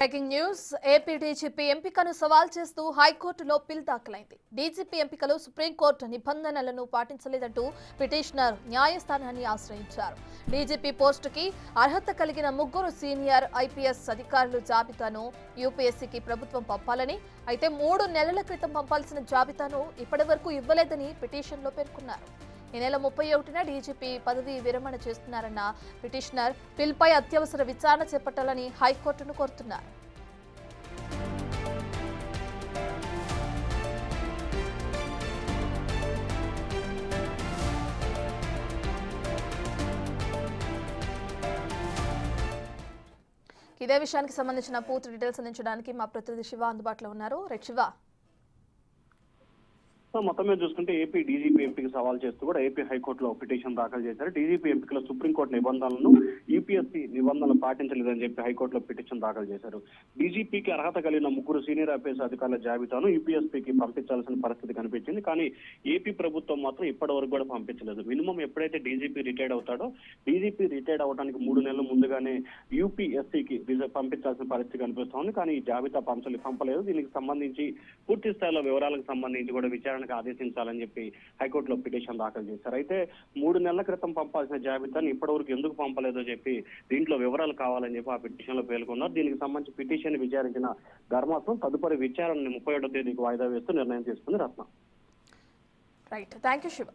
Breaking news AP DGP ఎంపికను సవాల్ చేస్తూ హైకోర్టులో పిల్ దాఖలైంది. డీజీపీ ఎంపికలో సుప్రీంకోర్టు నిబంధనలను పాటించలేదంటూ పిటిషనర్ న్యాయస్థానాన్ని ఆశ్రయించారు. డీజీపీ పోస్టుకి అర్హత కలిగిన 3 సీనియర్ ఐపీఎస్ అధికారుల జాబితాను యూపీఎస్సీకి ప్రభుత్వం పంపాలని, అయితే 3 నెలల క్రితం పంపాల్సిన జాబితాను ఇప్పటివరకు ఇవ్వలేదని పిటిషన్లో పేర్కొన్నారు. ఈ నెల 31న డీజీపీ పదవి విరమణ చేస్తున్నారన్న పిటిషనర్ పిల్పై అత్యవసర విచారణ చేపట్టాలని హైకోర్టును కోరుతున్నారు. ఇదే విషయానికి సంబంధించిన పూర్తి డీటెయిల్స్ అందించడానికి మా ప్రతినిధి శివ అందుబాటులో ఉన్నారు. రైట్ శివ. మొత్తం మీద చూసుకుంటే ఏపీ డీజీపీ ఎంపీకి సవాల్ చేస్తూ కూడా ఏపీ హైకోర్టులో పిటిషన్ దాఖలు చేశారు. డీజీపీ ఎంపికలో సుప్రీంకోర్టు నిబంధనలను యూపీఎస్సీ నిబంధనలు పాటించలేదని చెప్పి హైకోర్టులో పిటిషన్ దాఖలు చేశారు. డీజీపీకి అర్హత కలిగిన 3 సీనియర్ ఐపీఎస్ అధికారుల జాబితాను యూపీఎస్పీకి పంపించాల్సిన పరిస్థితి కనిపించింది. కానీ ఏపీ ప్రభుత్వం మాత్రం ఇప్పటి వరకు కూడా పంపించలేదు. మినిమం ఎప్పుడైతే డీజీపీ రిటైర్డ్ అవుతాడో డీజీపీ రిటైర్డ్ అవడానికి 3 నెలల ముందుగానే యూపీఎస్సీకి పంపించాల్సిన పరిస్థితి కనిపిస్తోంది. కానీ ఈ జాబితా పంపలేదు. దీనికి సంబంధించి పూర్తి స్థాయిలో వివరాలకు సంబంధించి కూడా విచారణ ఆదేశించాలని చెప్పి హైకోర్టులో పిటిషన్ దాఖలు చేశారు. అయితే 3 నెలల క్రితం పంపాల్సిన జాబితాను ఇప్పటివరకు ఎందుకు పంపలేదో చెప్పి దీంట్లో వివరాలు కావాలని చెప్పి ఆ పిటిషన్ లో పేర్కొన్నారు. దీనికి సంబంధించి పిటిషన్ విచారించిన ధర్మాసనం తదుపరి విచారణని 31వ తేదీకి వాయిదా వేస్తూ నిర్ణయం తీసుకుంది. Ratna. Right, thank you Shiva.